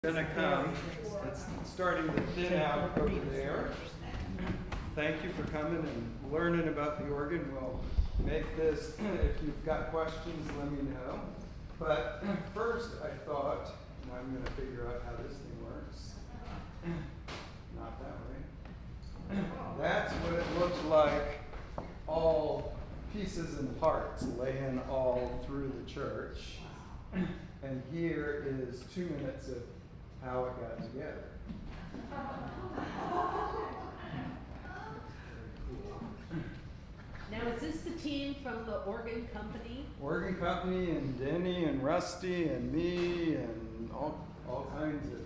Gonna come. It's starting to thin out over there. Thank you for coming and learning about the organ. We'll make this, if you've got questions, let me know. But first I thought, and I'm going to figure out how this thing works. Not that way. That's what it looks like, all pieces and parts laying all through the church. And here is 2 minutes of how it got together. Now, is this the team from the organ company? Organ company and Denny and Rusty and me and all kinds of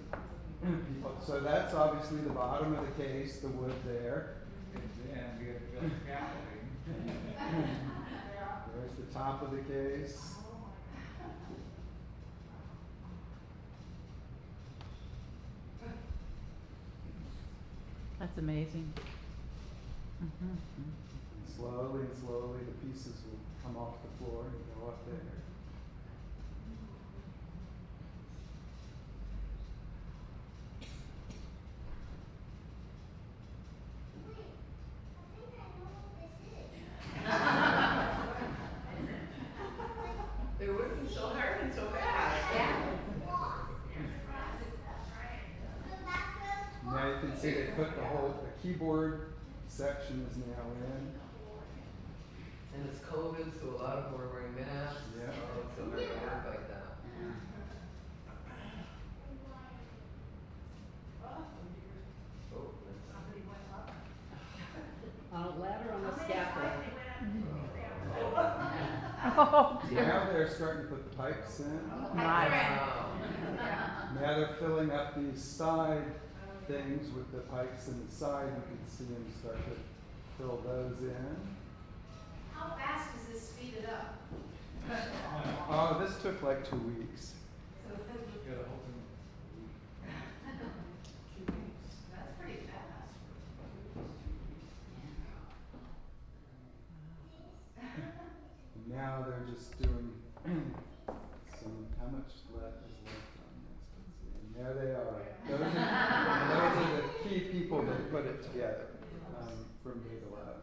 people. So that's obviously the bottom of the case, the wood there. There's the top of the case. That's amazing. And slowly and slowly the pieces will come off the floor and go up there. They're working so hard and so fast. Yeah. Now you can see they put the keyboard section is now in. And it's COVID, so a lot of them are wearing masks. Yeah. So hard to work like that. Oh, On a ladder on a scaffold. Oh, dear. Now they're starting to put the pipes in. Nice. wow. Now they're filling up these side things with the pipes in the side. You can see them start to fill those in. How fast does this speed it up? Oh, this took like 2 weeks. That's pretty fast. Now they're just doing some, how much left is left on this? Let's see. And there they are. Those are the key people that put it together from Data Lab.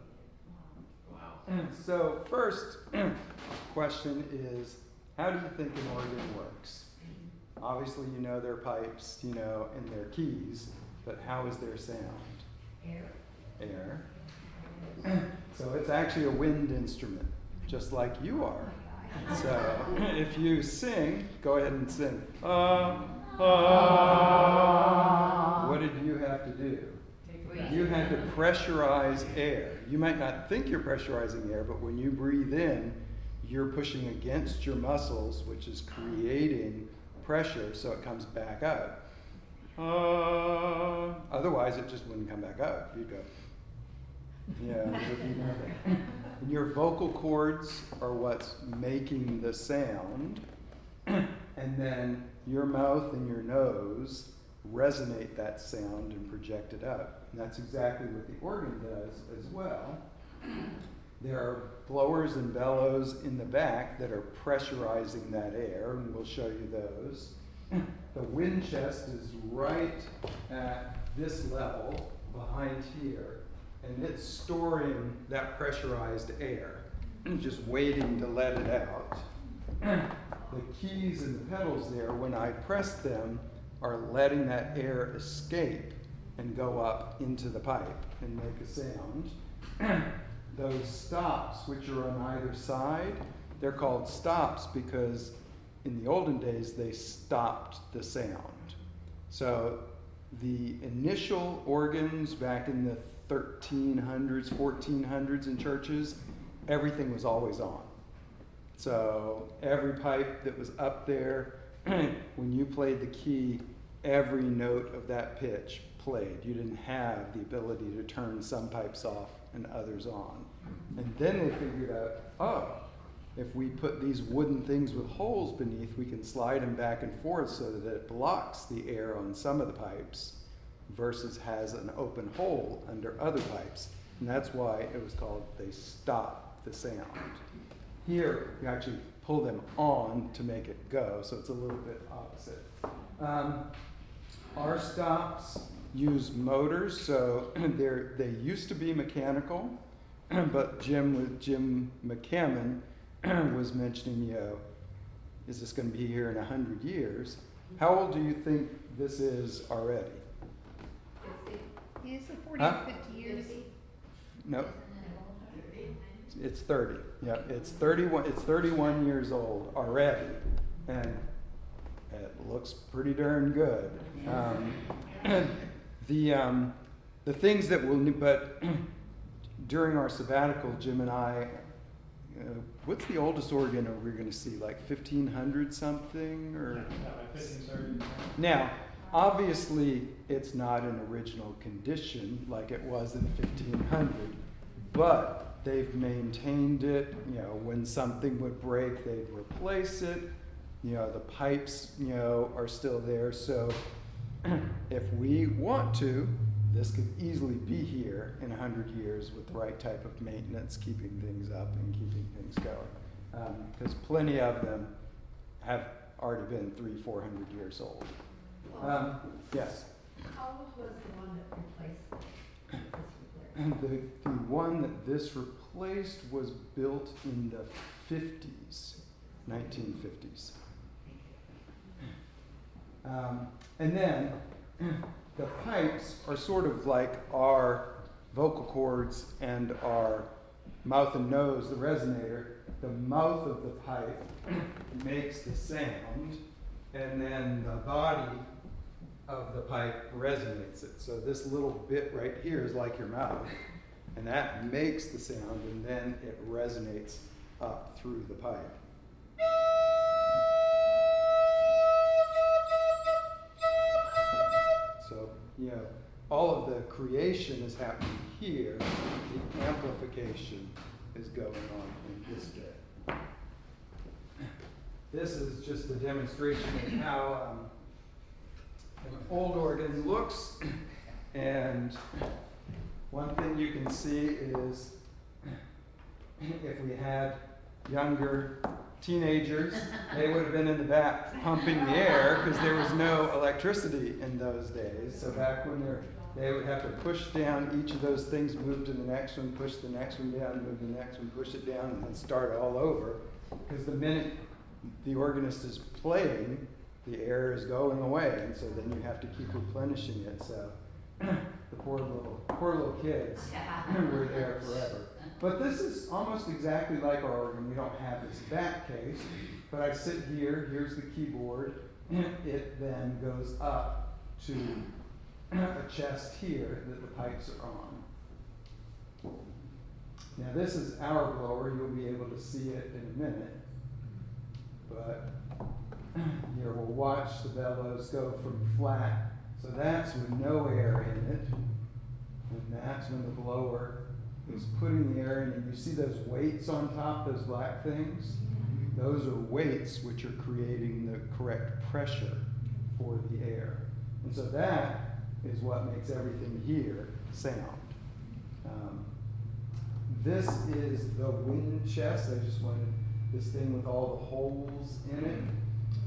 Wow. So first question is, how do you think an organ works? Obviously you know their pipes, you know, and their keys, but how is their sound? Air. So it's actually a wind instrument, just like you are. So if you sing, go ahead and sing. What did you have to do? You had to pressurize air. You might not think you're pressurizing air, but when you breathe in, you're pushing against your muscles, which is creating pressure, so it comes back up. Otherwise, it just wouldn't come back up. You'd go, yeah, there would be nothing. And your vocal cords are what's making the sound, and then your mouth and your nose resonate that sound and project it up. And that's exactly what the organ does as well. There are blowers and bellows in the back that are pressurizing that air, and we'll show you those. The wind chest is right at this level behind here, and it's storing that pressurized air, just waiting to let it out. The keys and the pedals there, when I press them, are letting that air escape and go up into the pipe and make a sound. Those stops, which are on either side, they're called stops because in the olden days they stopped the sound. So the initial organs back in the 1300s, 1400s in churches, everything was always on. So every pipe that was up there, when you played the key, every note of that pitch played. You didn't have the ability to turn some pipes off and others on. And then they figured out, oh, if we put these wooden things with holes beneath, we can slide them back and forth so that it blocks the air on some of the pipes versus has an open hole under other pipes. And that's why it was called, they stopped the sound. Here, you actually pull them on to make it go, so it's a little bit opposite. Our stops use motors, so they used to be mechanical, but Jim McCammon was mentioning, is this going to be here in 100 years? How old do you think this is already? Is it 40 Huh? or 50 years? No, it's 30. Yeah, it's 31. It's 31 years old already, and it looks pretty darn good. The things that we'll need, but during our sabbatical, Jim and I, what's the oldest organ are we going to see? Like 1500 something, or? Yeah, like 1530. Now, obviously, it's not in original condition like it was in 1500, but they've maintained it. When something would break, they'd replace it. The pipes, are still there. So if we want to, this could easily be here in 100 years with the right type of maintenance, keeping things up and keeping things going. Because plenty of them have already been 300-400 years old. Yes? How old was the one that replaced this And the one that this replaced was built in the 50s, 1950s. And then the pipes are sort of like our vocal cords and our mouth and nose, the resonator. The mouth of the pipe makes the sound, and then the body of the pipe resonates it. So this little bit right here is like your mouth, and that makes the sound, and then it resonates up through the pipe. So, all of the creation is happening here. The amplification is going on in this bit. This is just a demonstration of how an old organ looks. And one thing you can see is if we had younger teenagers, they would have been in the back pumping the air because there was no electricity in those days. So back when they would have to push down each of those things, move to the next one, push the next one down, move to the next one, push it down, and then start all over. Because the minute the organist is playing, the air is going away, and so then you have to keep replenishing it. So the poor little kids were there forever. But this is almost exactly like our organ. We don't have this back case, but I sit here, here's the keyboard, it then goes up to a chest here that the pipes are on. Now this is our blower, you'll be able to see it in a minute. But here we'll watch the bellows go from flat, so that's with no air in it, and that's when the blower is putting the air in, and you see those weights on top, those black things? Those are weights which are creating the correct pressure for the air. And so that is what makes everything here sound. This is the wind chest. I just wanted this thing with all the holes in it.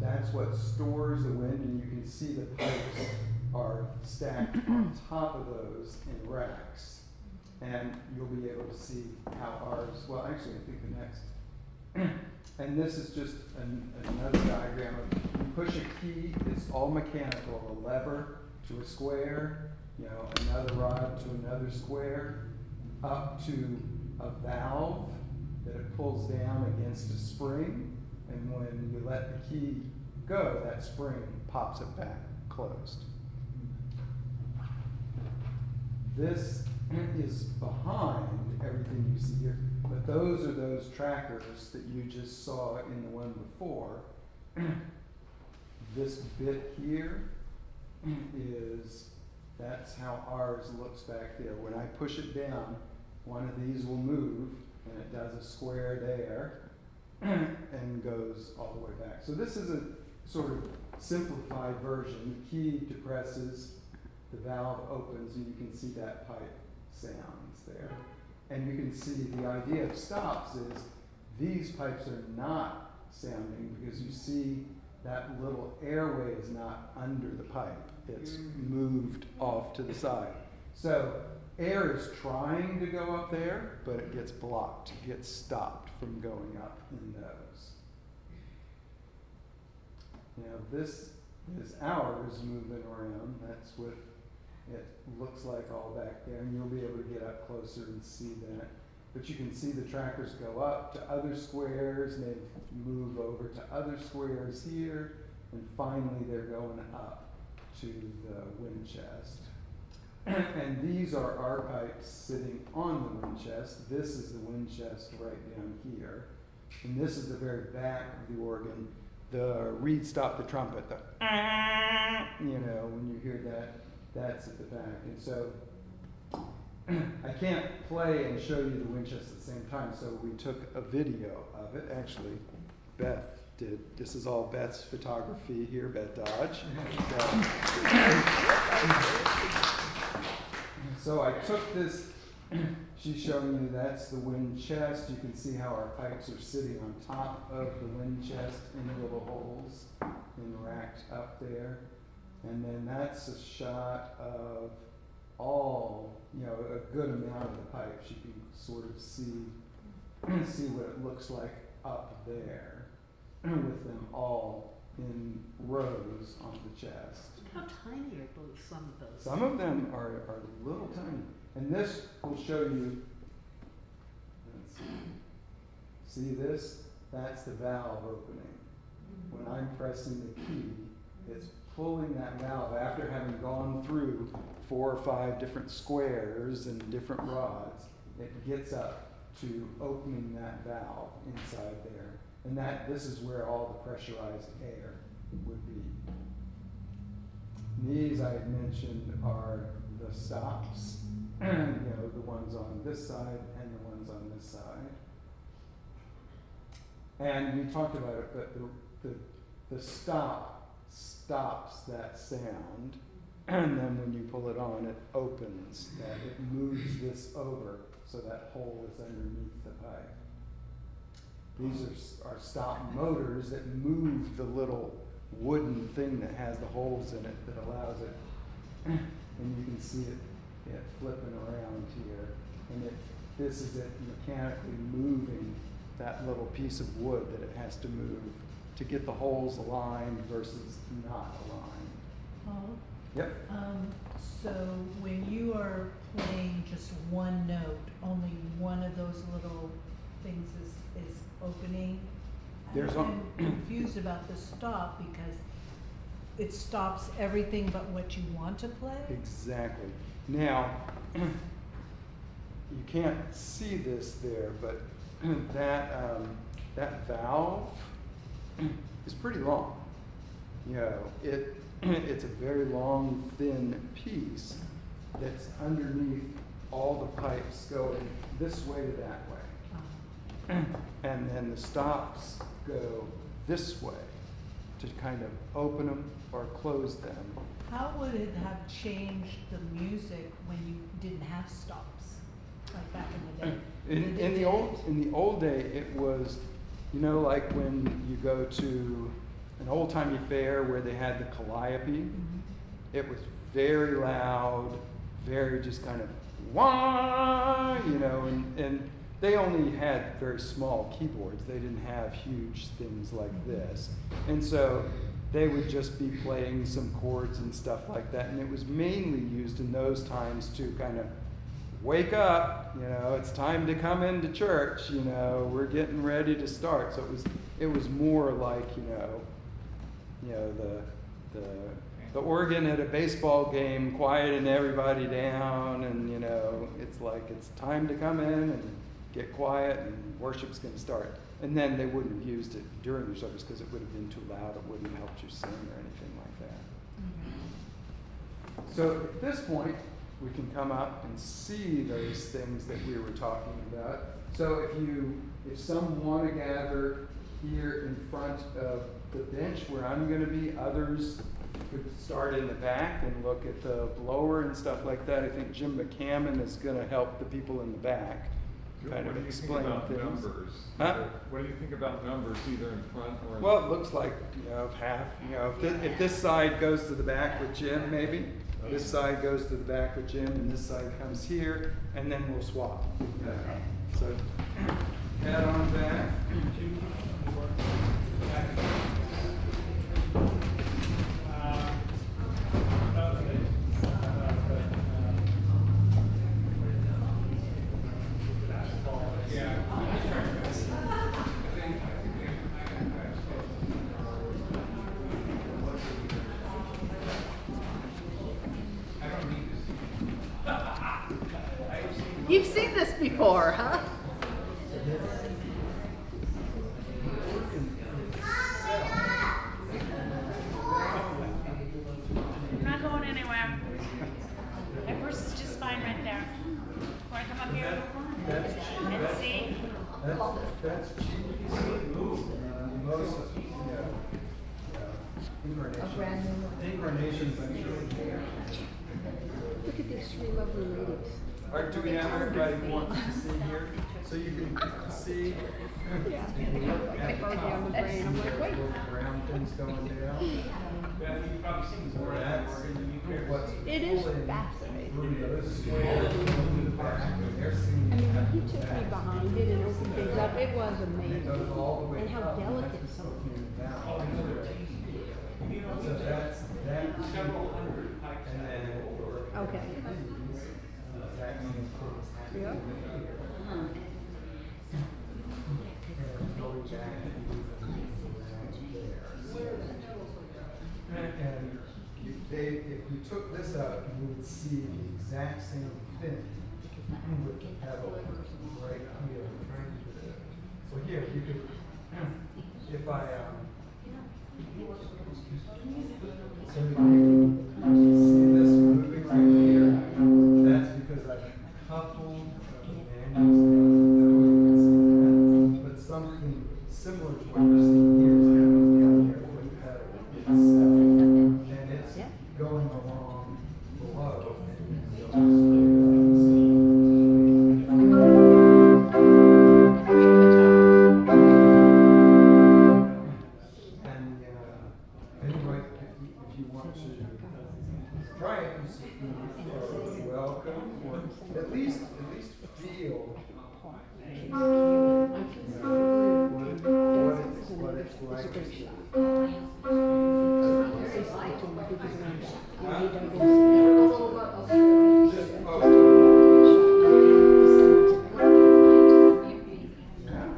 That's what stores the wind, and you can see the pipes are stacked on top of those in racks. And you'll be able to see how ours, well actually I think the next, and this is just another diagram of, you push a key, it's all mechanical, a lever to a square, another rod to another square, up to a valve that it pulls down against a spring, and when you let the key go, that spring pops it back closed. This is behind everything you see here, but those are those trackers that you just saw in the one before. This bit here that's how ours looks back there. When I push it down, one of these will move, and it does a square there, and goes all the way back. So this is a sort of simplified version. The key depresses, the valve opens, and you can see that pipe sounds there. And you can see the idea of stops is these pipes are not sounding because you see that little airway is not under the pipe. It's moved off to the side. So air is trying to go up there, but it gets blocked, it gets stopped from going up in those. Now this is ours moving around. That's what it looks like all back there, and you'll be able to get up closer and see that. But you can see the trackers go up to other squares, and they move over to other squares here, and finally they're going up to the wind chest. And these are our pipes sitting on the wind chest. This is the wind chest right down here. And this is the very back of the organ. The reed stop the trumpet, the when you hear that, that's at the back. And so I can't play and show you the wind chest at the same time, so we took a video of it. Actually, Beth did. This is all Beth's photography here, Beth Dodge. So I took this, she's showing you that's the wind chest. You can see how our pipes are sitting on top of the wind chest in the little holes and racked up there. And then that's a shot of all, a good amount of the pipes. You can sort of see what it looks like up there with them all in rows on the chest. How tiny are some of those? Some of them are little tiny. And this will show you, let's see this? That's the valve opening. When I'm pressing the key, it's pulling that valve after having gone through 4 or 5 different squares and different rods. It gets up to opening that valve inside there. And this is where all the pressurized air would be. These I had mentioned are the stops, the ones on this side and the ones on this side. And we talked about it, but the stop stops that sound, and then when you pull it on, it opens, that it moves this over so that hole is underneath the pipe. These are stop motors that move the little wooden thing that has the holes in it that allows it, and you can see it flipping around here, and this is it mechanically moving that little piece of wood that it has to move to get the holes aligned versus not aligned. Paul? Yep. So when you are playing just one note, only one of those little things is opening? I'm confused about the stop because it stops everything but what you want to play? Exactly. Now, you can't see this there, but that valve is pretty long. It's a very long, thin piece that's underneath all the pipes going this way to that way. And then the stops go this way to kind of open them or close them. How would it have changed the music when you didn't have stops, like back in the day? In the old day, it was, like when you go to an old-timey fair where they had the calliope, it was very loud, very just kind of wah, and they only had very small keyboards. They didn't have huge things like this. And so they would just be playing some chords and stuff like that. And it was mainly used in those times to kind of wake up, it's time to come into church, we're getting ready to start. So it was more like, the organ at a baseball game quieting everybody down, and it's like it's time to come in and get quiet and worship's going to start. And then they wouldn't have used it during the service because it would have been too loud. It wouldn't have helped you sing or anything like that. So at this point, we can come up and see those things that we were talking about. So if some want to gather here in front of the bench where I'm going to be, others could start in the back and look at the blower and stuff like that. I think Jim McCammon is going to help the people in the back. kind of What do you think explain about things. numbers? Huh? What do you think about numbers, either in front or in? Well, it looks like, if half, if this side goes to the back with Jim, maybe, this side goes to the back with Jim, and this side comes here, and then we'll swap. So, add on back. You've seen this before, huh? I'm not going anywhere. My purse is just fine right there. Want to come up here and see? That's cheese. Most, incarnations, I'm sure. Look at these three lovely ladies. All right, do we have everybody who wants to see here? So you can see. Yeah. I go down the brain, I'm like, wait. Brown things going down. So that's what's It is pulling fascinating. through those squares into the back, and they're seeing I mean, that when he took me back. behind it and opened things up, it was And it goes amazing. all the way And how up, and delicate that's some of looking down. So that's that. And then. Okay. That means it's happening Yeah. here. And going back and moving around there. And if you took this out, you would see the exact same thing with the pedal right here. So here, you could, if I, so you can see this moving right here. That's because I've coupled the manuals, but something similar to what you're seeing here is happening down here with the pedal itself. And it's going along below. And anyway, if you want to try it, you are welcome, or at least feel what it's like.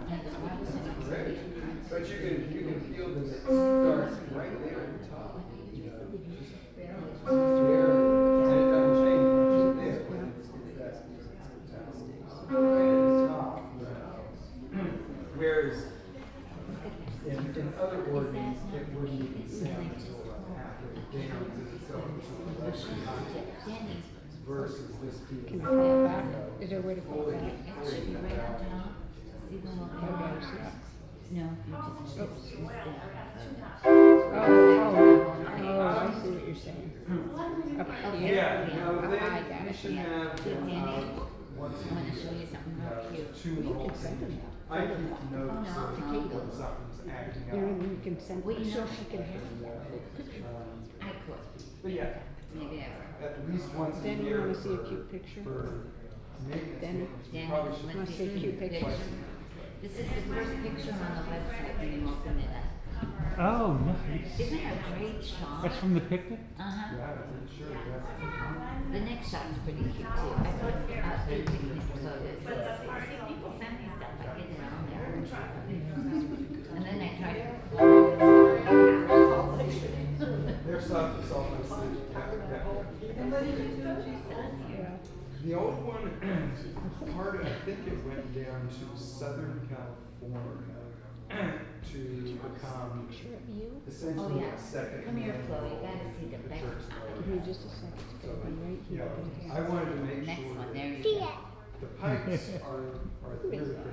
Great. But you can feel that it starts right there at the top. There, and it doesn't change much there, but it's right at the top. Whereas in other organs, it wouldn't even sound until about halfway down because it's so much versus this being. Can I fall back? Is there a way to fall fully- back? It should be right on top. See the little arrows? No, you just shift this down. Oh, I see what you're saying. Up here? Yeah, I got they it. should have, once I'm gonna a show you year, something real cute. two You roles. can send them that. I keep notes Oh, of no. when something's acting You know, up. you can send, Well, you so know- she can have I could, But yeah, maybe ever. at least once a Then you year wanna see a for- cute picture? For maintenance, Then- maintenance, we Then, probably should. wanna see a cute picture? This is the first picture on the website when you open it up. Oh, nice. Isn't that a great shot? That's from the picnic? Uh-huh. Yeah, I'm pretty sure, yeah. The next shot's pretty cute too. I put a picnic, so it's, see, people send me stuff, I get it on there. And then I try to. Their stuff is all nice, Yeah. The old one, I think it went down to Southern California to become You? essentially Oh, yeah. a second. Come here, Flo, you handle gotta see the back. church Give me just a second. It's So, gonna be right you here. know, I wanted to make Next sure one, that there you go. the pipes are really critical.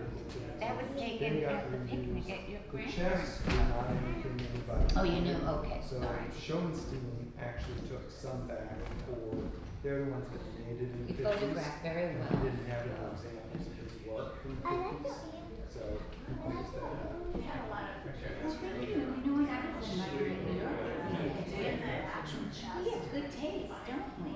That was taken at the picnic at your The grandparents' chests were not anything anybody. Oh, you knew? Okay, So sorry. Schoenstein actually took some back for, they're the ones that made it in the You 50s. photograph very and well. didn't have any examples of his work from the 50s. So he points that out. You know, when I was in my New York, we have good taste, don't we?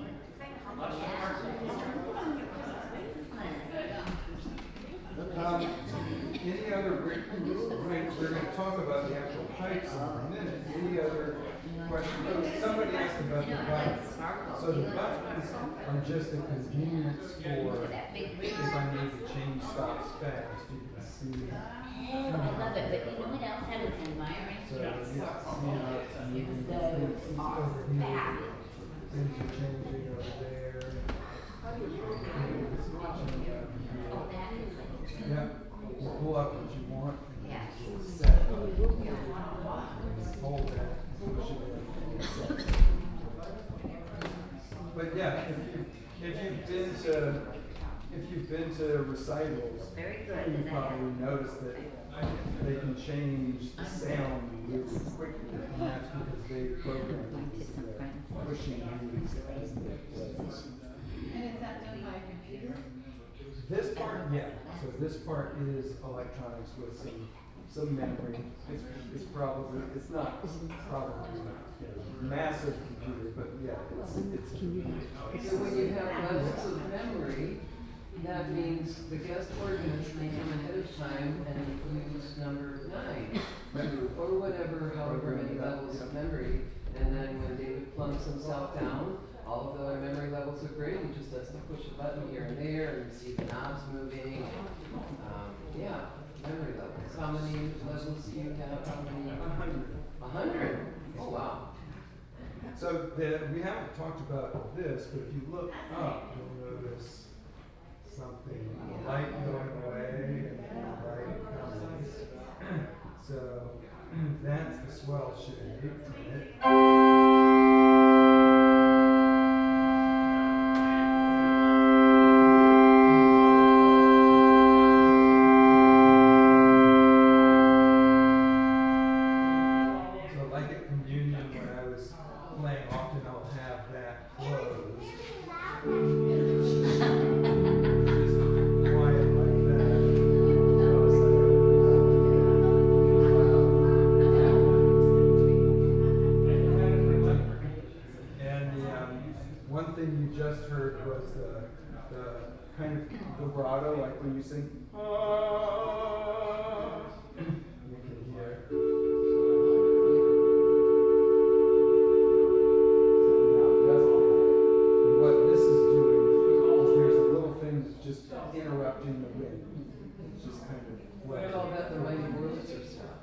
Any other, we're going to talk about the actual pipes in a minute. Any other questions? Somebody asked about the buttons. So the buttons are just a convenience for if I need to change stops fast. You can see. Oh, I love it, but you know what else I was admiring? So you see how it's moving. Those are fabulous. Things are changing over there. Oh, that is like, Yep. You pull up what you want. And yeah. it's set. Hold that. Push it in. But yeah, if you've been to recitals, Very good. you probably noticed that they can change the sound really quickly, and that's because they programmed it so they're pushing these as they play. And is that done by a computer? This part, yeah. So this part is electronics with some memory. It's probably not massive computer, but yeah, it's So when you have levels of memory, that means the guest organist may come ahead of time and use number 9, or whatever, however many levels of memory, and then when David plumps himself down, all of the other memory levels are great, he just has to push a button here and there and see the knobs moving. Yeah, memory levels. How many levels do you have? How many? 100. 100? Oh, wow. So we haven't talked about this, but if you look up, you'll notice something, light going away and light coming. So that's the swell shade. So like at communion when I was playing, often I'll have that closed. Just quiet like that. And the one thing you just heard was the kind of vibrato, like when you sing. You can hear. And what this is doing is there's a little thing that's just interrupting the wind. It's just kind of What all about the mighty Wurlitzer stuff?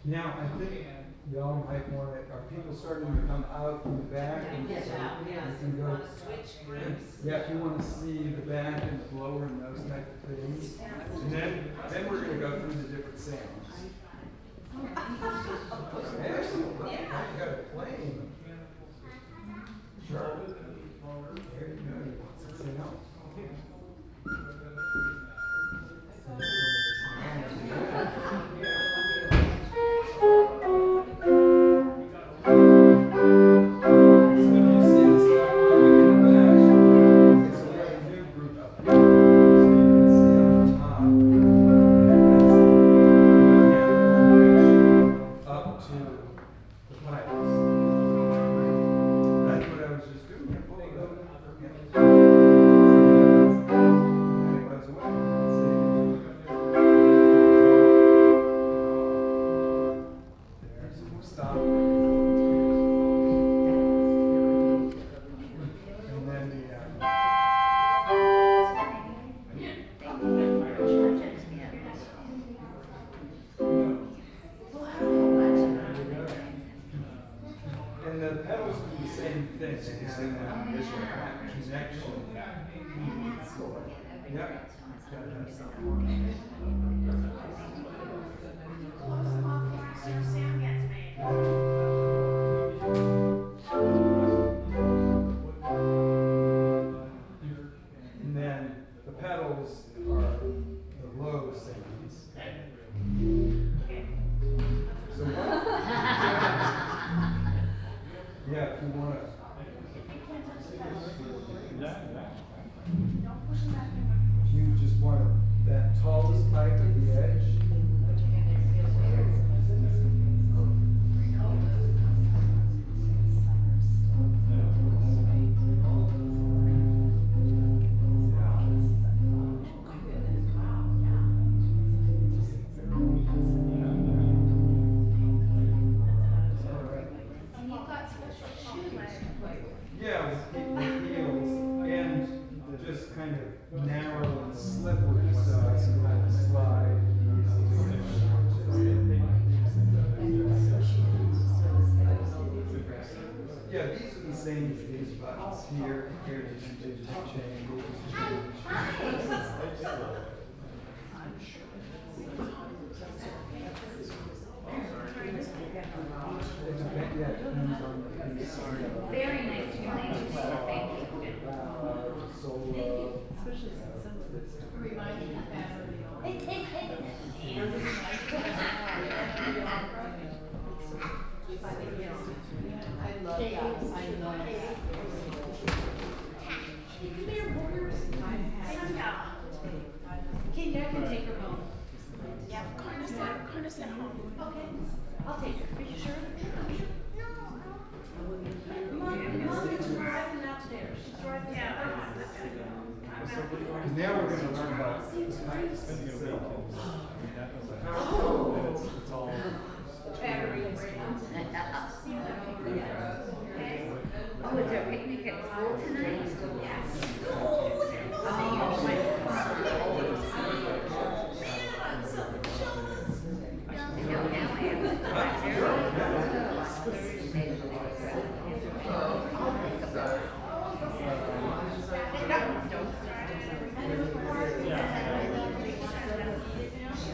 Now, I think y'all might want to, are people starting to come out from the back? And so you can go, yeah, if you want to see the back and the blower and those type of things. And then we're going to go through the different sounds. Excellent. Look, now you got a plane. Sure. There you go. Say no. And the pedals do the same thing. They have this connection. Yep. Gotta have something. Sam gets made. And then the pedals are the low sounds. So what if you wanna, if you just want that tallest pipe at the edge. Yeah, with heels and just kind of narrow and slippery, so I can kind of slide. Yeah, these are the same as these buttons here. Here, they just change. Yeah, it depends on the piece. Very nice relationship, thank you. Solo. Remind me of that. I love that. I love that. Okay, Dad can take her home. Yeah, Carter's at home. Okay, I'll take her. Are you sure? Mom, it's driving upstairs. She's driving upstairs. Because now we're going to learn about types themselves. It's all. Battery brand. Oh, is there a picnic at school tonight? Yes.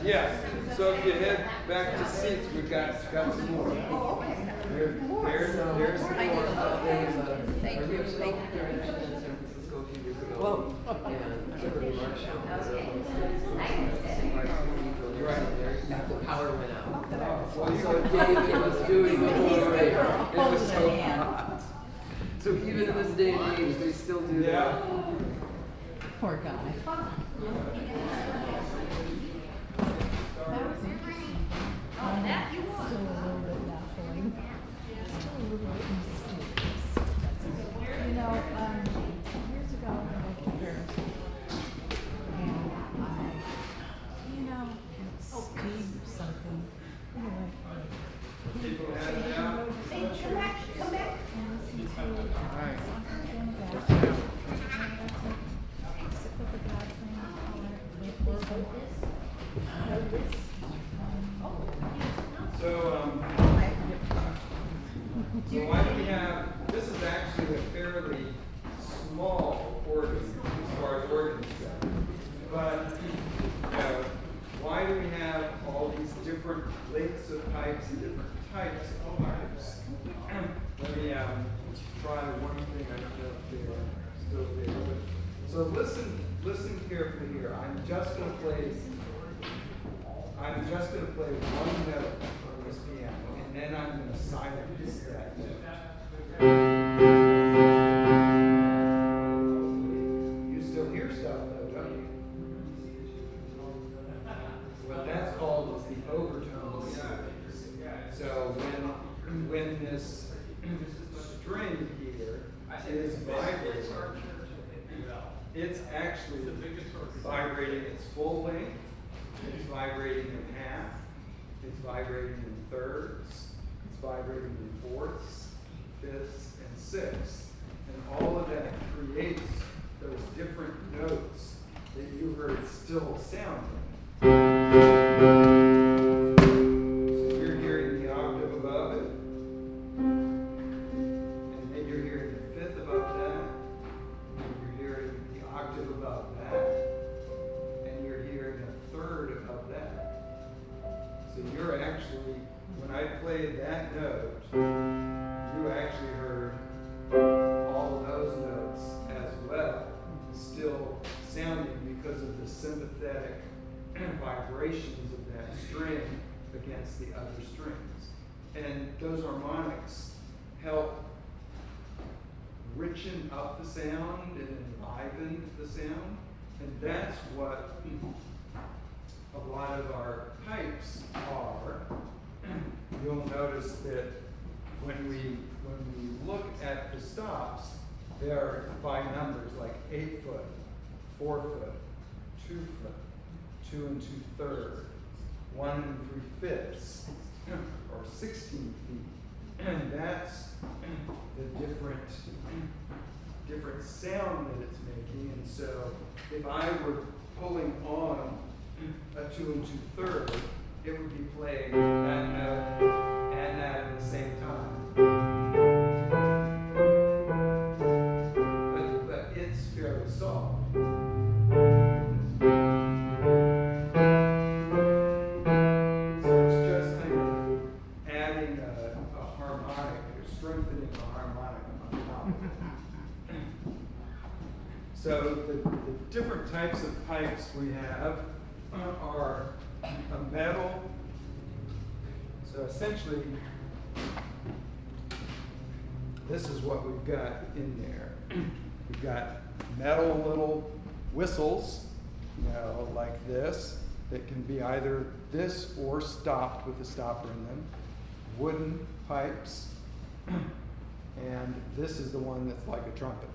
Yeah, so if you head back to seats, we've got some more. There's more. Thank you. Thank you during in San Francisco a few years ago. Whoa. And Kimberly Marshall. You're right. The power went out. Well, you So could- David was doing the whole way. It was so hot. So even in this day and age, they still do that. Yeah. Poor guy. That was interesting. That you want. Still a little bit baffling. Still a little bit mysterious. You know, years ago I went to Paris. And Steve something. Anyway. People head out. Hey, come back, come back. And listen to Alright. So why do we have, this is actually a fairly small organ as far as organs go. But, why do we have all these different lengths of pipes and different types of pipes? Let me try one thing. I don't know if they're still there. So listen carefully here. I'm just going to play one note on this piano, and then I'm going to silence that note. You still hear stuff though, don't you? What that's called is the overtone series. So when this string here is vibrating, it's actually vibrating its full length, it's vibrating in half, it's vibrating in thirds, it's vibrating in fourths, fifths, and sixths. And all of that creates those different notes that you heard still sounding. So you're hearing the octave above it, and then you're hearing the fifth above that, and you're hearing the octave above that, and you're hearing a third above that. So you're actually, when I played that note, you actually heard all of those notes as well, still sounding because of the sympathetic vibrations of that string against the other strings. And those harmonics help richen up the sound and enliven the sound. And that's what a lot of our pipes are. You'll notice that when we look at the stops, they're by numbers like 8 foot, 4 foot, 2 foot, 2 2/3, 1 3/5, or 16 feet. And that's the different sound that it's making. And so if I were pulling on a 2 2/3, it would be playing that note and that at the same time. But it's fairly soft. So it's just kind of adding a harmonic, or strengthening a harmonic on top of it. So the different types of pipes we have are a metal. So essentially, this is what we've got in there. We've got metal little whistles, like this, that can be either this or stopped with a stopper in them. Wooden pipes, and this is the one that's like a trumpet.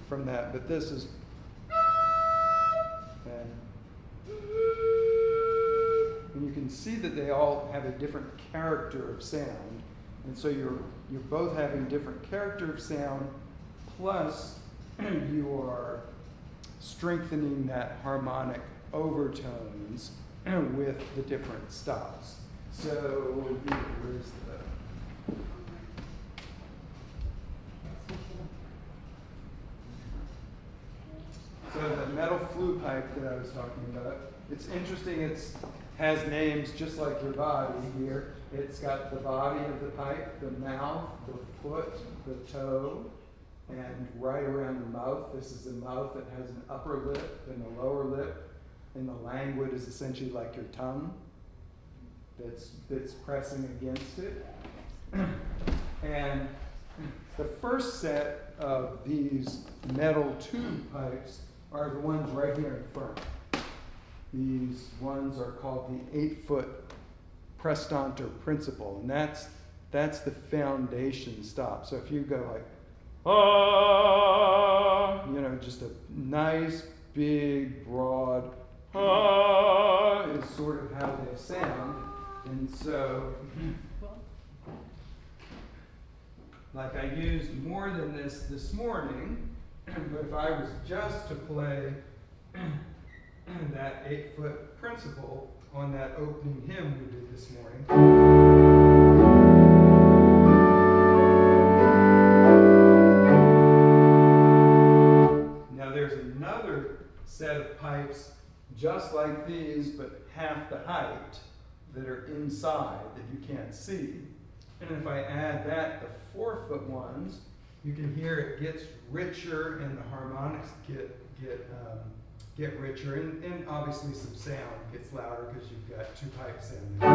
From that, but this is, and you can see that they all have a different character of sound, and so you're both having different character of sound, plus you are strengthening that harmonic overtones with the different stops. So where's the So the metal flue pipe that I was talking about, it's interesting, has names just like your body here. It's got the body of the pipe, the mouth, the foot, the toe, and right around the mouth. This is the mouth that has an upper lip and a lower lip. And the languid is essentially like your tongue that's pressing against it. And the first set of these metal tube pipes are the ones right here in front. These ones are called the 8-foot Prestanter principle, and that's the foundation stop. So if you go like, ah, just a nice, big, broad, ah, is sort of how they sound. And so, like I used more than this morning, but if I was just to play that 8-foot principle on that opening hymn we did this morning. Now there's another set of pipes just like these, but half the height, that are inside that you can't see. And if I add that, the 4-foot ones, you can hear it gets richer and the harmonics get richer, and obviously some sound gets louder because you've got 2 pipes in there.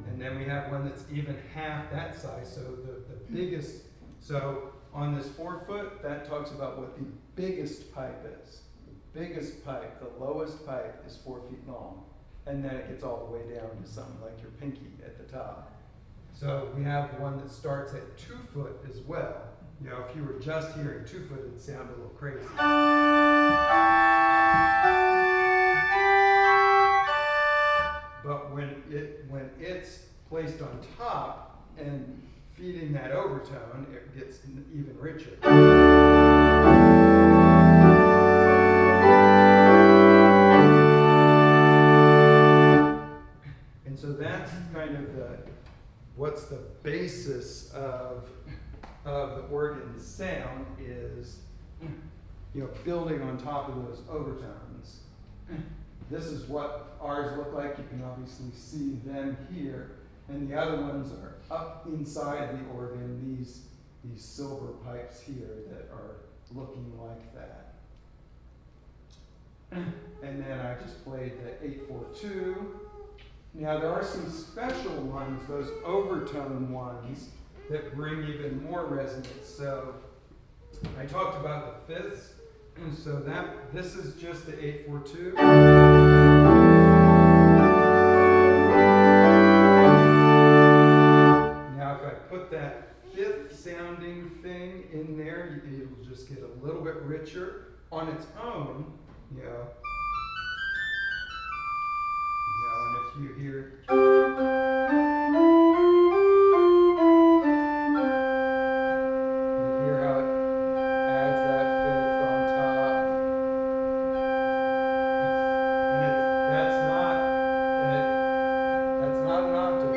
And then we have one that's even half that size, so the biggest, so on this 4-foot, that talks about what the biggest pipe is. The biggest pipe, the lowest pipe, is 4 feet long. And then it gets all the way down to something like your pinky at the top. So we have one that starts at 2 foot as well. If you were just hearing 2 foot, it'd sound a little crazy. But when it's placed on top and feeding that overtone, it gets even richer. And so that's kind of what's the basis of the organ's sound is, building on top of those overtones. This is what ours look like. You can obviously see them here. And the other ones are up inside the organ, these silver pipes here that are looking like that. And and then I just played the 8/4/2. Now there are some special ones, those overtone ones, that bring even more resonance. So I talked about the fifths, and so this is just the 8/4/2. Now if I put that fifth sounding thing in there, it'll just get a little bit richer on its own, you know. And if you hear, how it adds that fifth on top, and that's not an octave.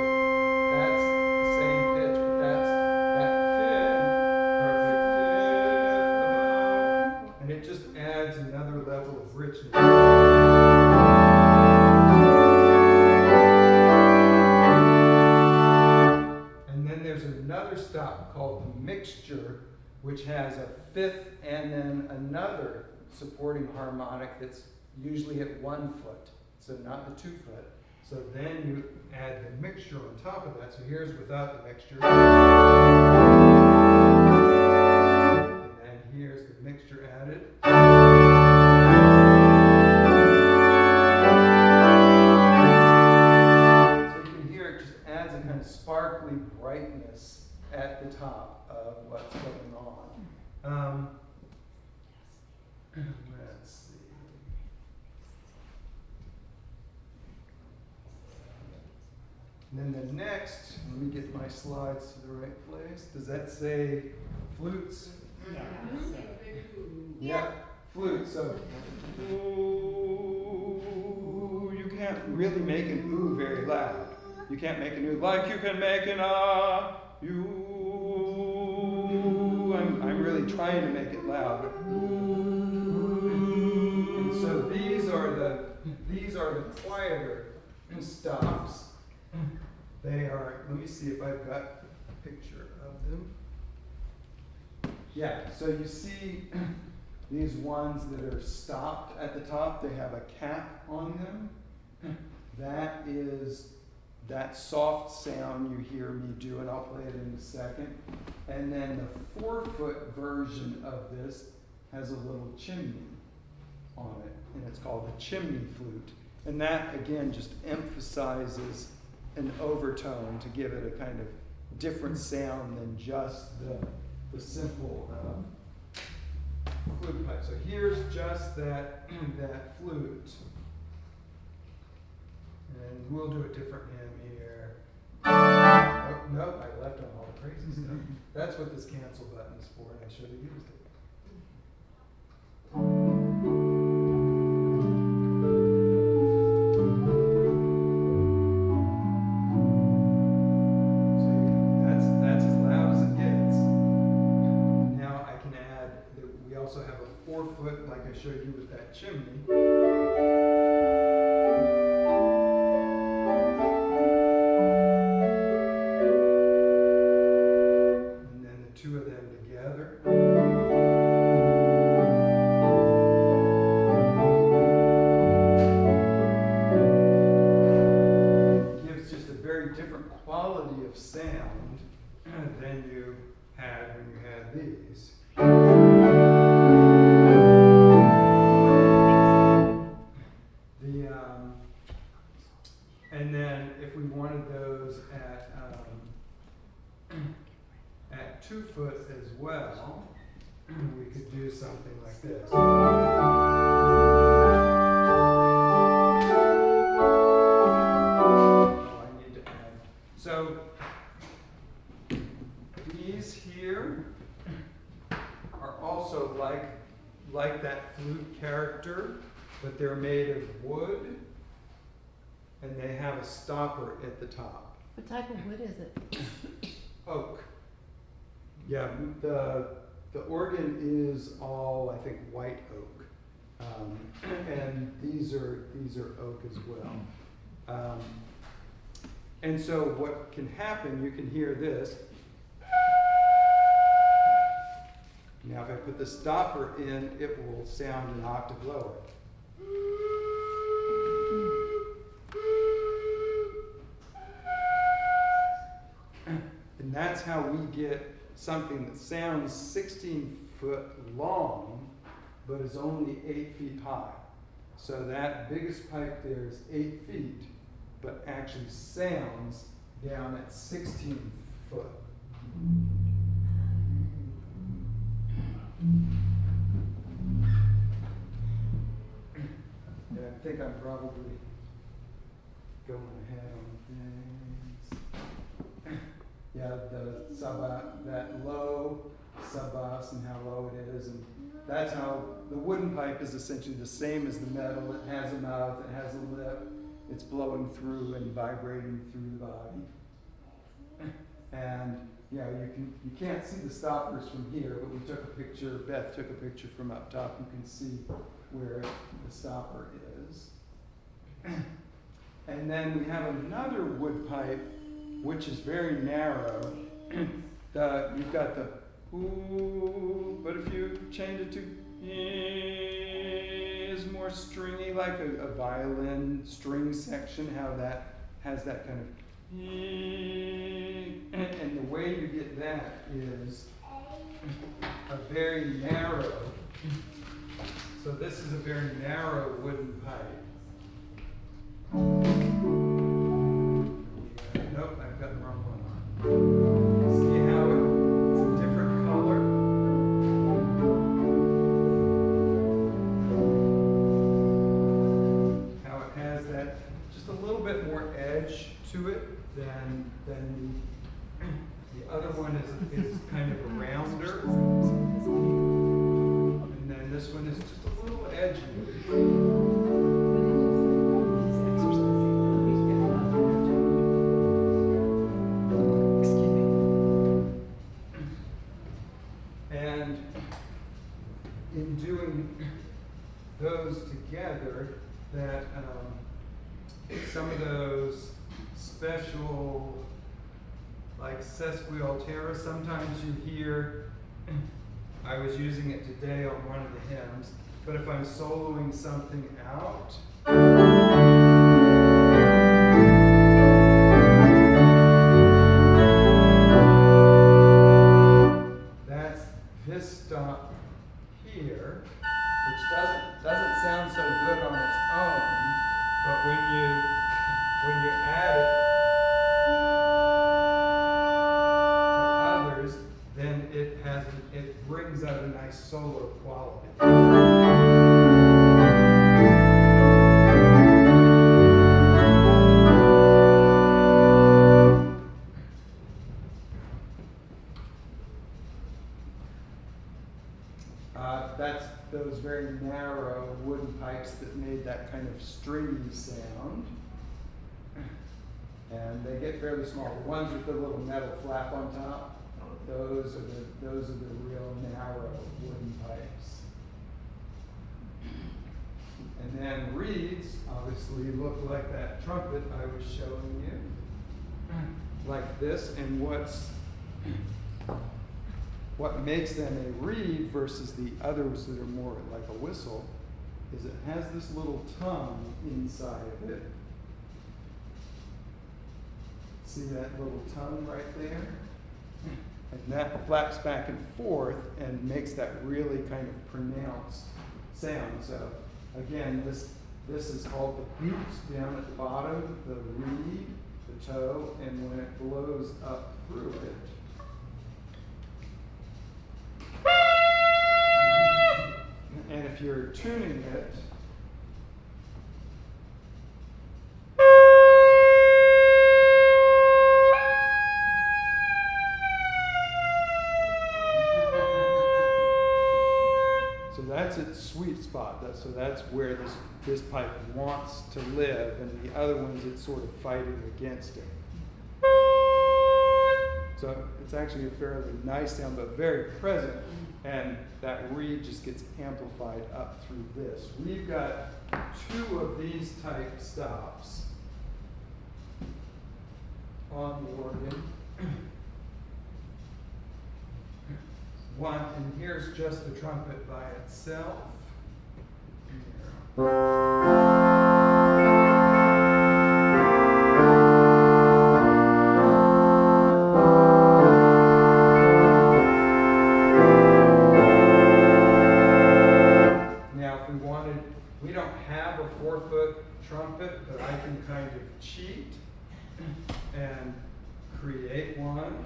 That's the same pitch, but that's that fifth, perfect fifth above, and it just adds another level of richness. Another stop called the mixture, which has a fifth and then another supporting harmonic that's usually at 1 foot, so not the 2 foot. So then you add the mixture on top of that. So here's without the mixture. And here's the mixture added. So you can hear it just adds a kind of sparkly brightness at the top of what's going on. Let's see. And then the next, let me get my slides to the right place. Does that say flutes? Yeah, flutes. So, ooh, you can't really make an ooh very loud. You can't make an ooh like you can make an ah. I'm really trying to make it loud. And so these are the quieter stops. They are, let me see if I've got a picture of them. Yeah, so you see these ones that are stopped at the top, they have a cap on them. That is that soft sound you hear me do, and I'll play it in a second. And then the 4-foot version of this has a little chimney on it, and it's called a chimney flute. And that, again, just emphasizes an overtone to give it a kind of different sound than just the simple flute pipe. So here's just that flute. And we'll do a different hymn here. Oh, nope, I left on all the crazy stuff. That's what this cancel button is for, and I should have used it. So that's as loud as it gets. Now I can add that we also have a 4-foot, like I showed you with that chimney. Sound than you had when you had these. And then if we wanted those at 2 foot as well, we could do something like this. So these here are also like that flute character, but they're made of wood, and they have a stopper at the top. What type of wood is it? Oak. Yeah, the organ is all, I think, white oak, and these are oak as well. And so what can happen, you can hear this. Now if I put the stopper in, it will sound an octave lower. that's how we get something that sounds 16 foot long, but is only 8 feet high. So that biggest pipe there is 8 feet, but actually sounds down at 16 foot. And I think I'm probably going ahead on things. Yeah, the that low sub-bass and how low it is, and that's how the wooden pipe is essentially the same as the metal. It has a mouth, it has a lip, it's blowing through and vibrating through the body. And yeah, you can't see the stoppers from here, but we took a picture, Beth took a picture from up top. You can see where the stopper is. And then we have another wood pipe, which is very narrow. You've got the ooh, but if you change it to is more stringy, like a violin string section, how that has that kind of and the way you get that is a very narrow. So this is a very narrow wooden pipe. Nope, I've got the wrong one on. See how it's a different color? How it has that just a little bit more edge to it than the other one is kind of a rounder. And then this one is just a little edgy. And in doing those together, that some of those special, like sesquialtera, sometimes you hear, I was using it today on one of the hymns, but if I'm soloing something out, that's this stop here, which doesn't sound so good on its own, but when you add it to others, then it brings out a nice solo quality. That's those very narrow wooden pipes that made that kind of stringy sound. And they get fairly small. The ones with the little metal flap on top, those are the real narrow wooden pipes. And then reeds obviously look like that trumpet I was showing you, like this. And what makes them a reed versus the others that are more like a whistle is it has this little tongue inside of it. See that little tongue right there? And that flaps back and forth and makes that really kind of pronounced sound. So again, this is called the boot down at the bottom, the reed, the toe, and when it blows up through it, and if you're tuning it, so that's its sweet spot. So that's where this pipe wants to live, and the other ones it's sort of fighting against it. So it's actually a fairly nice sound, but very present, and that reed just gets amplified up through this. We've got 2 of these type stops on the organ. One, and here's just the trumpet by itself. Here. we don't have a 4-foot trumpet, but I can kind of cheat and create one.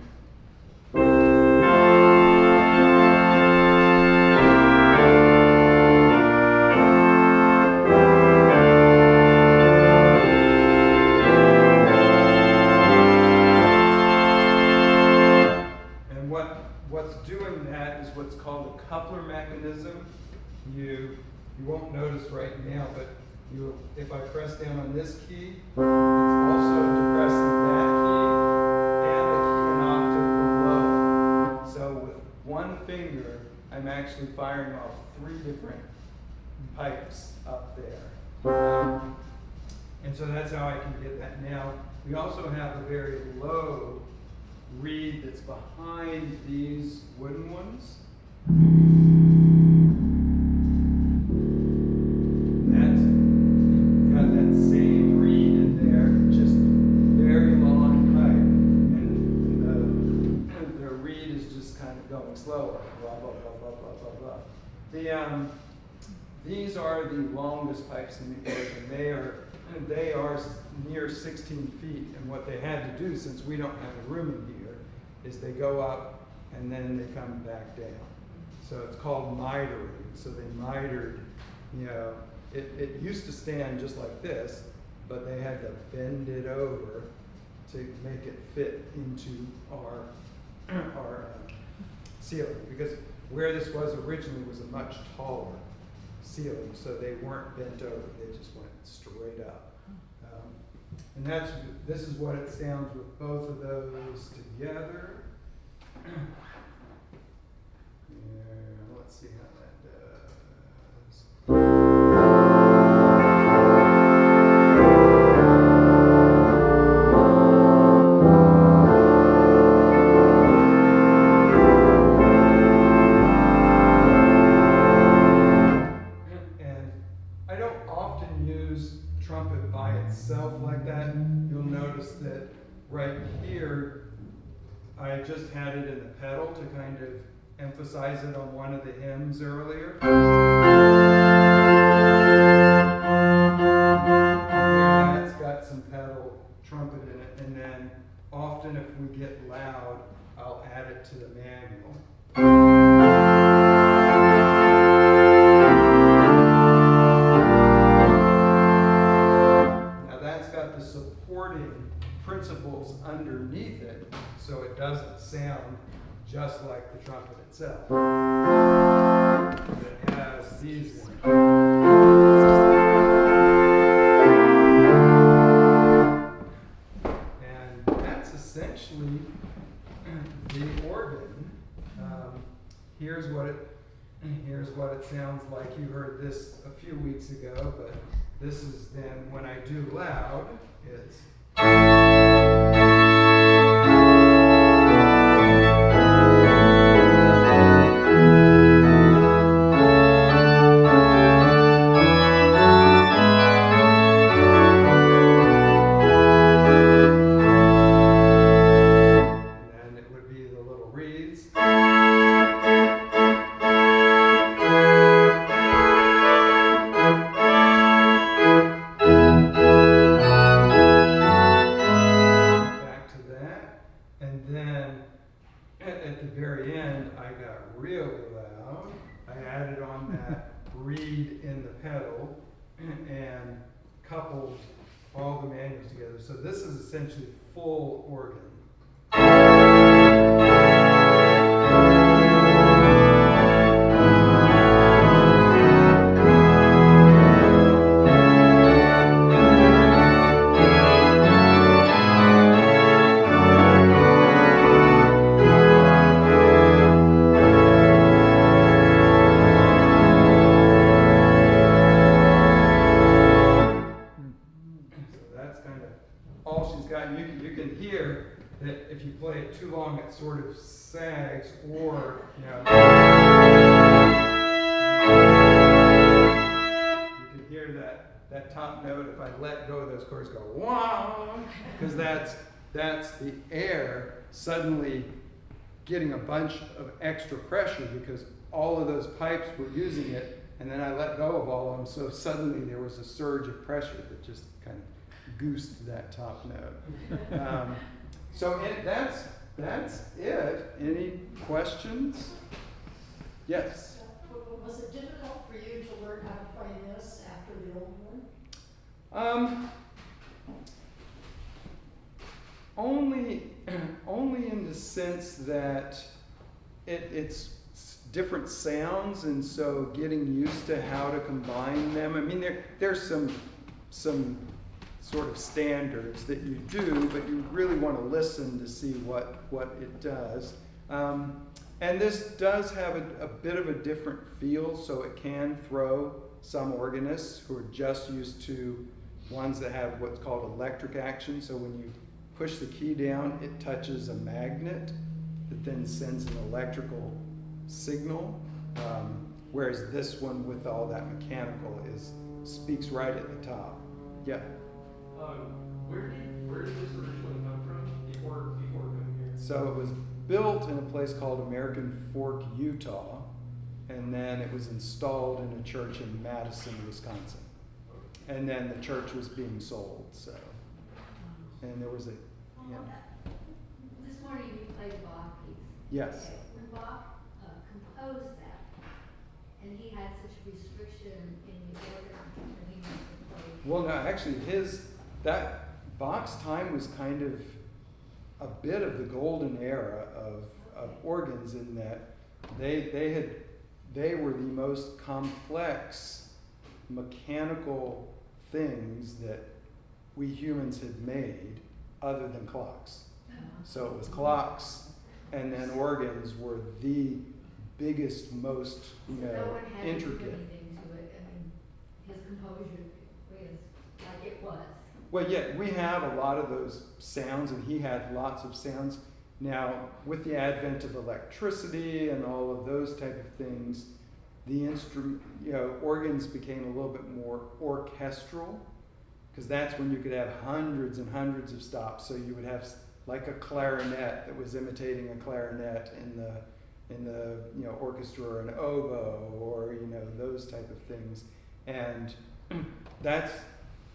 What's doing that is what's called a coupler mechanism. You won't notice right now, but if I press down on this key, it's also depressing that key and the key an octave below. So with one finger, I'm actually firing off 3 different pipes up there. And so that's how I can get that. Now, we also have a very low reed that's behind these wooden ones. That's got that same reed in there, just very long pipe, and the reed is just kind of going slower. Blah blah blah blah blah blah blah. These are the longest pipes in the organ. They are near 16 feet, and what they had to do, since we don't have a room in here, is they go up and then they come back down. So it's called mitering. So they mitered, it used to stand just like this, but they had to bend it over to make it fit into our ceiling, because where this was originally was a much taller ceiling, so they weren't bent over, they just went straight up. And this is what it sounds with both of those together. And let's see how that does. And I don't often use trumpet by itself like that. You'll notice that right here, I just had it in the pedal to kind of emphasize it on one of the hymns earlier. Here that's got some pedal trumpet in it, and then often if we get loud, I'll add it to the manual. Now that's got the supporting principles underneath it, so it doesn't sound just like the trumpet itself. It has these ones. And that's essentially the organ. Here's what it sounds like. You heard this a few weeks ago, but this is then when I do loud, it's and coupled all the manuals together. So this is essentially full organ. Too long, it sort of sags, or you can hear that top note. If I let go of those chords, go wow, because that's the air suddenly getting a bunch of extra pressure because all of those pipes were using it, and then I let go of all of them, so suddenly there was a surge of pressure that just kind of goosed that top note. That's it. Any questions? Yes? Was it difficult for you to learn how to play this after the old one? Only in the sense that it's different sounds, and so getting used to how to combine them. I mean, there's some sort of standards that you do, but you really want to listen to see what it does. And this does have a bit of a different feel, so it can throw some organists who are just used to ones that have what's called electric action. So when you push the key down, it touches a magnet that then sends an electrical signal, whereas this one with all that mechanical speaks right at the top. Yeah. Where did this originally come from before coming here? So it was built in a place called American Fork, Utah, and then it was installed in a church in Madison, Wisconsin. And then the church was being sold, so. And there was This morning you played a Bach piece. Yes. Okay. When Bach composed that, and he had such a restriction in the order that he must have played. Well, no, actually that Bach's time was kind of a bit of the golden era of organs, in that they were the most complex mechanical things that we humans had made other than clocks. So it was clocks, and then organs were the biggest, most No one had to do intricate. anything to it. I mean, his composure was like it was. Well, yeah, we have a lot of those sounds, and he had lots of sounds. Now, with the advent of electricity and all of those type of things, the organs became a little bit more orchestral, because that's when you could have hundreds and hundreds of stops. So you would have like a clarinet that was imitating a clarinet in the orchestra, or an oboe, or those type of things, and that's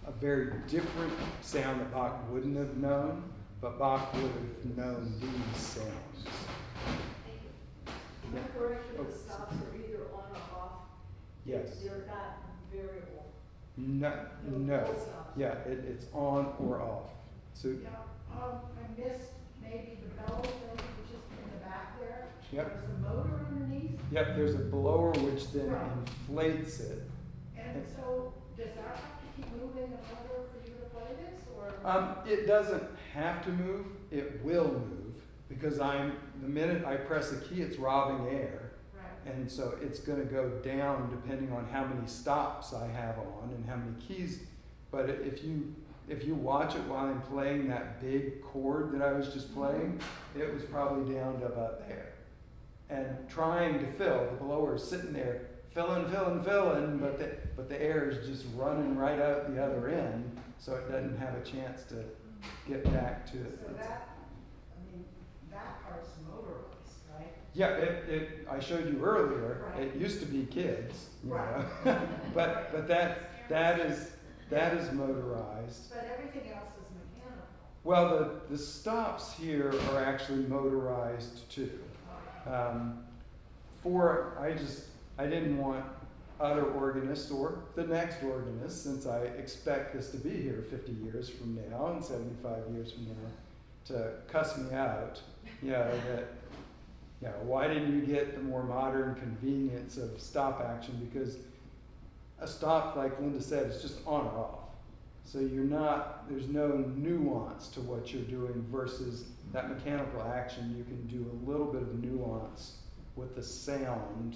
a very different sound that Bach wouldn't have known, but Bach would have known these sounds. Am I correct that the stops are either on or off? Yes. They're not variable. No. Full stops. Yeah, it's on or off. So Yeah, I missed maybe the bellows thing, which is in the back there. Yep. There's a motor underneath. yep, there's a blower which then Right. inflates it. And so, does that have to keep moving in order for you to play this, or? It doesn't have to move, it will move, because the minute I press a key, it's robbing air. Right. And so it's going to go down depending on how many stops I have on and how many keys. But if you watch it while I'm playing that big chord that I was just playing, it was probably down to about there. And trying to fill, the blower is sitting there filling, but the air is just running right out the other end, so it doesn't have a chance to get back to it. So that part's motorized, right? Yeah, I showed you earlier. Right. It used to be kids, Right. but that is motorized. But everything else is mechanical. Well, the stops here are actually motorized too. I didn't want other organists or the next organist, since I expect this to be here 50 years from now and 75 years from now, to cuss me out. Why didn't you get the more modern convenience of stop action? Because a stop, like Linda said, is just on or off. So there's no nuance to what you're doing, versus that mechanical action. You can do a little bit of nuance with the sound,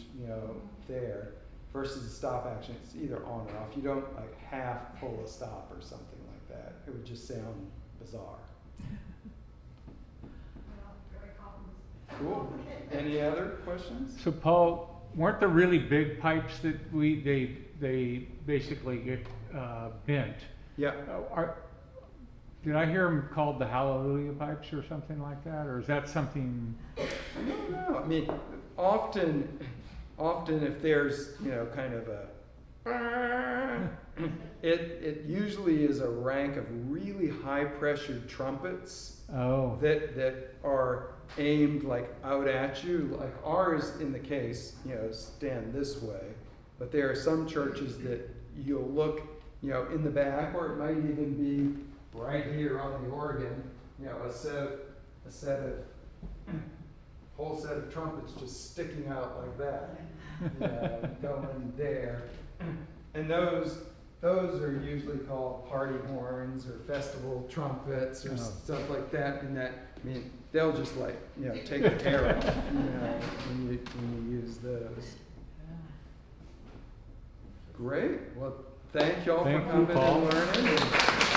there, versus the stop action. It's either on or off. You don't like half pull a stop or something like that. It would just sound bizarre. Well, very common. Cool. Any other questions? So Paul, weren't the really big pipes that they basically get bent? Yeah. Did I hear them called the Hallelujah pipes or something like that, or is that something? I don't know. I mean, often often if there's, you know, kind of a, it usually is a rank of really high pressured trumpets Oh. that are aimed like out at you, like ours in the case, you know, stand this way. But there are some churches that you'll look, you know, in the back, or it might even be right here on the organ, you know, a whole set of trumpets just sticking out like that, you know, going there. And those are usually called party horns or festival trumpets or stuff like that. And that, I mean, they'll just like, you know, take the hair off, you know, when you use those. Great. Well, thank y'all for Thank you, coming Paul. and learning.